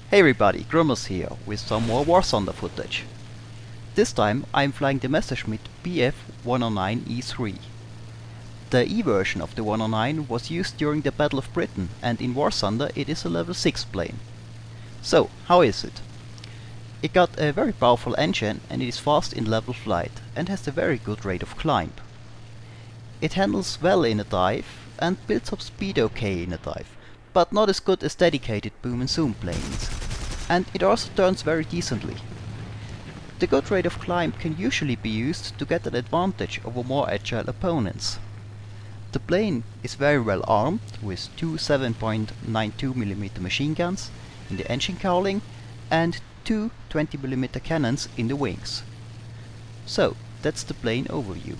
Hey everybody, Grimmers here with some more War Thunder footage. This time I'm flying the Messerschmitt Bf-109E3. The E version of the 109 was used during the Battle of Britain, and in War Thunder it is a level 6 plane. So, how is it? It got a very powerful engine and it is fast in level flight and has a very good rate of climb. It handles well in a dive and builds up speed okay in a dive, but not as good as dedicated boom and zoom planes. And it also turns very decently. The good rate of climb can usually be used to get an advantage over more agile opponents. The plane is very well armed with two 7.92mm machine guns in the engine cowling and two 20mm cannons in the wings. So, that's the plane overview.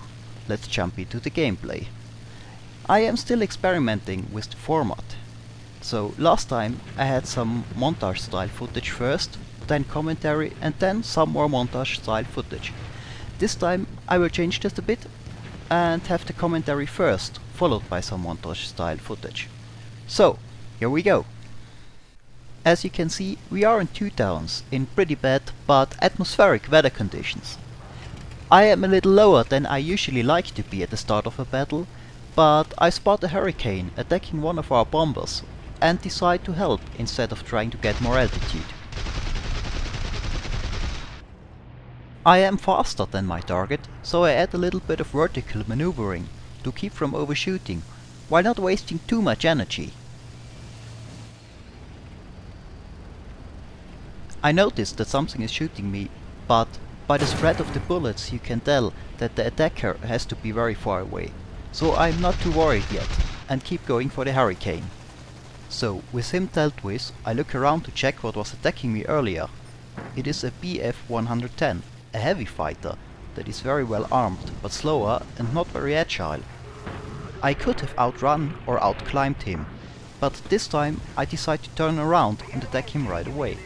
Let's jump into the gameplay. I am still experimenting with the format. So last time I had some montage style footage first, then commentary and then some more montage style footage. This time I will change this a bit and have the commentary first, followed by some montage style footage. So, here we go. As you can see, we are in two towns in pretty bad but atmospheric weather conditions. I am a little lower than I usually like to be at the start of a battle, but I spot a hurricane attacking one of our bombers and decide to help instead of trying to get more altitude. I am faster than my target, so I add a little bit of vertical maneuvering to keep from overshooting, while not wasting too much energy. I notice that something is shooting me, but by the spread of the bullets you can tell that the attacker has to be very far away, so I'm not too worried yet and keep going for the hurricane. So, with him dealt with, I look around to check what was attacking me earlier. It is a Bf-110, a heavy fighter that is very well armed, but slower and not very agile. I could have outrun or outclimbed him, but this time I decide to turn around and attack him right away.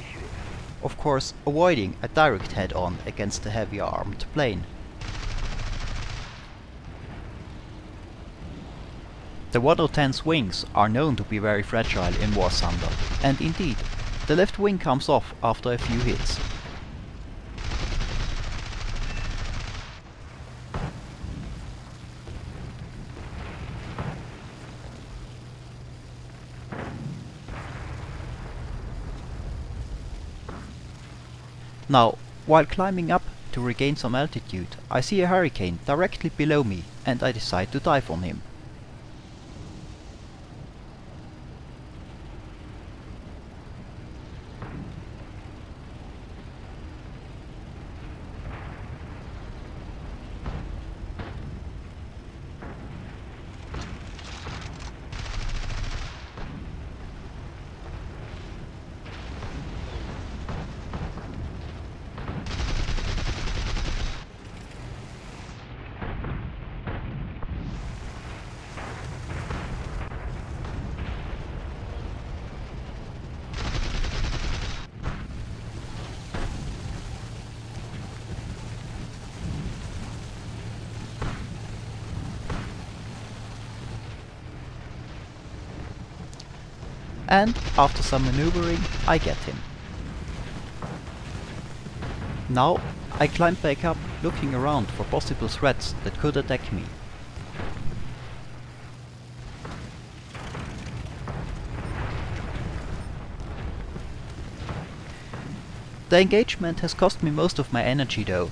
Of course, avoiding a direct head-on against a heavy armed plane. The 110's wings are known to be very fragile in War Thunder, and indeed, the left wing comes off after a few hits. Now, while climbing up to regain some altitude, I see a hurricane directly below me and I decide to dive on him. And after some maneuvering, I get him. Now I climb back up, looking around for possible threats that could attack me. The engagement has cost me most of my energy though,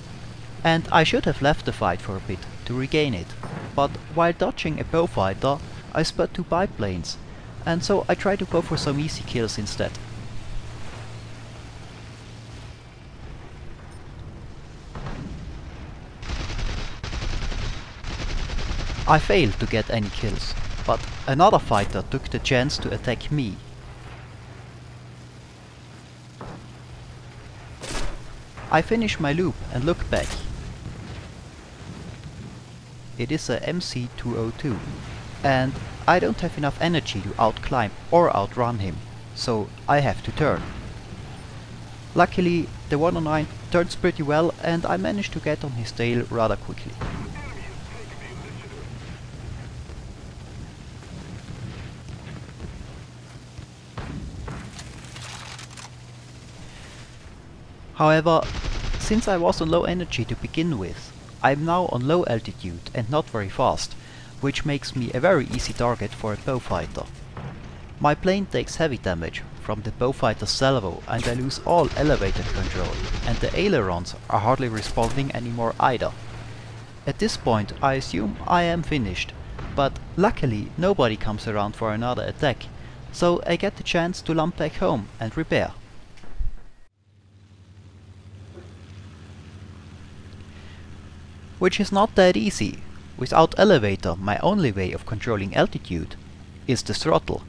and I should have left the fight for a bit to regain it, but while dodging a bowfighter I spot two biplanes, and so I try to go for some easy kills instead. I failed to get any kills, but another fighter took the chance to attack me. I finish my loop and look back. It is a MC-202, and I don't have enough energy to outclimb or outrun him, so I have to turn. Luckily, the 109 turns pretty well and I managed to get on his tail rather quickly. However, since I was on low energy to begin with, I am now on low altitude and not very fast, which makes me a very easy target for a bowfighter. My plane takes heavy damage from the bowfighter's salvo and I lose all elevator control, and the ailerons are hardly responding anymore either. At this point I assume I am finished, but luckily nobody comes around for another attack, so I get the chance to lump back home and repair. Which is not that easy. Without elevator, my only way of controlling altitude is the throttle,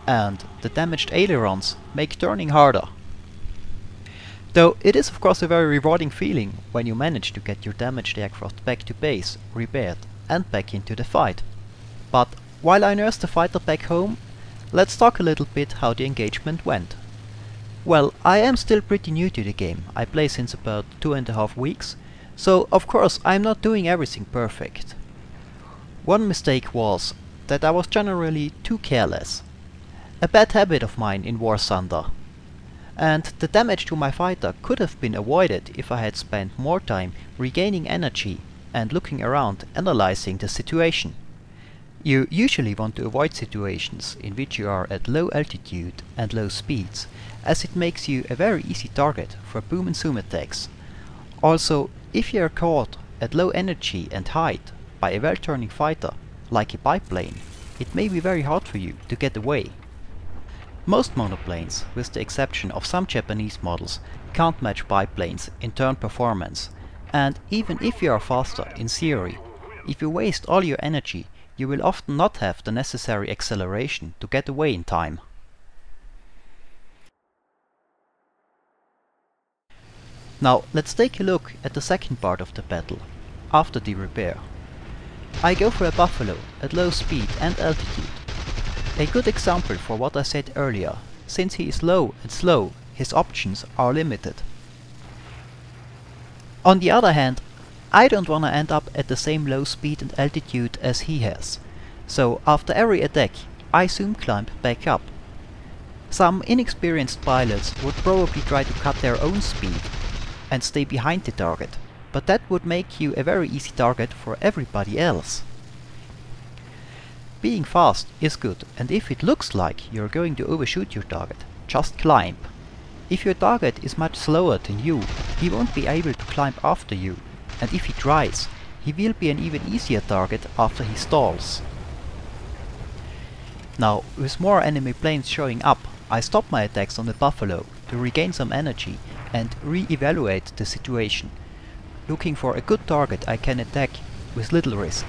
and the damaged ailerons make turning harder. Though it is of course a very rewarding feeling when you manage to get your damaged aircraft back to base, repaired, and back into the fight. But while I nurse the fighter back home, let's talk a little bit how the engagement went. Well, I am still pretty new to the game. I play since about 2.5 weeks, so of course I'm not doing everything perfect. One mistake was that I was generally too careless. A bad habit of mine in War Thunder. And the damage to my fighter could have been avoided if I had spent more time regaining energy and looking around analyzing the situation. You usually want to avoid situations in which you are at low altitude and low speeds, as it makes you a very easy target for boom and zoom attacks. Also, if you are caught at low energy and height by a well-turning fighter, like a biplane, it may be very hard for you to get away. Most monoplanes, with the exception of some Japanese models, can't match biplanes in turn performance, and even if you are faster in theory, if you waste all your energy, you will often not have the necessary acceleration to get away in time. Now let's take a look at the second part of the battle, after the repair. I go for a Buffalo at low speed and altitude. A good example for what I said earlier, since he is low and slow, his options are limited. On the other hand, I don't wanna end up at the same low speed and altitude as he has, so after every attack I zoom climb back up. Some inexperienced pilots would probably try to cut their own speed and stay behind the target, but that would make you a very easy target for everybody else. Being fast is good, and if it looks like you're going to overshoot your target, just climb. If your target is much slower than you, he won't be able to climb after you, and if he tries, he will be an even easier target after he stalls. Now, with more enemy planes showing up, I stop my attacks on the Buffalo to regain some energy and re-evaluate the situation, looking for a good target I can attack with little risk.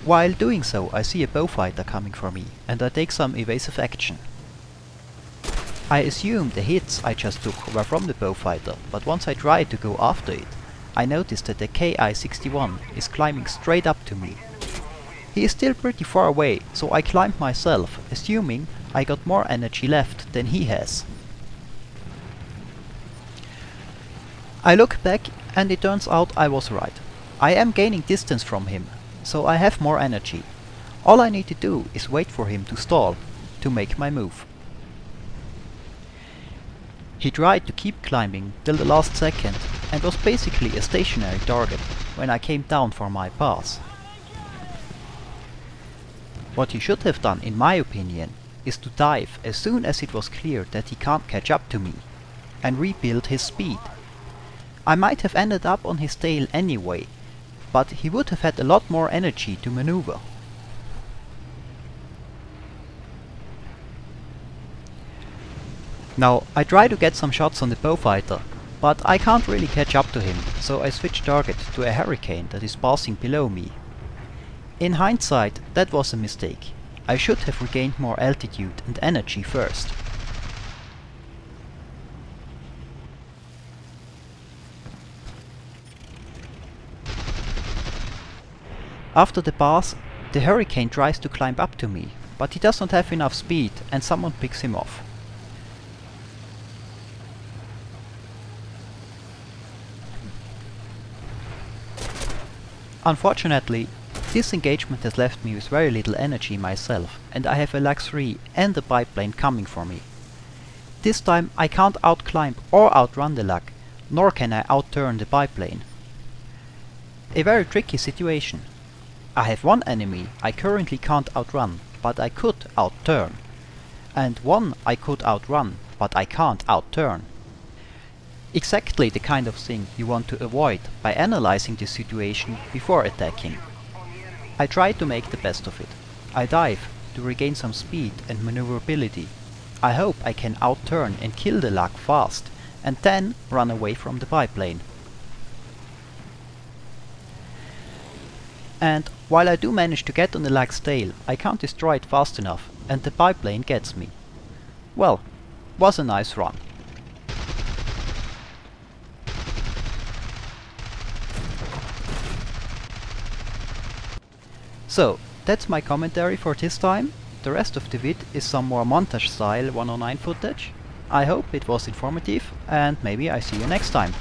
While doing so, I see a bowfighter coming for me, and I take some evasive action. I assume the hits I just took were from the bowfighter, but once I try to go after it, I notice that the Ki-61 is climbing straight up to me. He is still pretty far away, so I climb myself, assuming I got more energy left than he has. I look back and it turns out I was right. I am gaining distance from him, so I have more energy. All I need to do is wait for him to stall, to make my move. He tried to keep climbing till the last second and was basically a stationary target when I came down for my pass. What he should have done, in my opinion, is to dive as soon as it was clear that he can't catch up to me, and rebuild his speed. I might have ended up on his tail anyway, but he would have had a lot more energy to maneuver. Now, I try to get some shots on the bowfighter, but I can't really catch up to him, so I switch target to a Hurricane that is passing below me. In hindsight, that was a mistake. I should have regained more altitude and energy first. After the pass, the Hurricane tries to climb up to me, but he does not have enough speed and someone picks him off. Unfortunately, This engagement has left me with very little energy myself, and I have a lag 3 and a biplane coming for me. This time I can't outclimb or outrun the lag, nor can I outturn the biplane. A very tricky situation. I have one enemy I currently can't outrun, but I could outturn. And one I could outrun, but I can't outturn. Exactly the kind of thing you want to avoid by analyzing the situation before attacking. I try to make the best of it. I dive to regain some speed and maneuverability. I hope I can outturn and kill the lag fast, and then run away from the biplane. And while I do manage to get on the lag's tail, I can't destroy it fast enough, and the biplane gets me. Well, was a nice run. So, that's my commentary for this time. The rest of the vid is some more montage style 109 footage. I hope it was informative, and maybe I see you next time.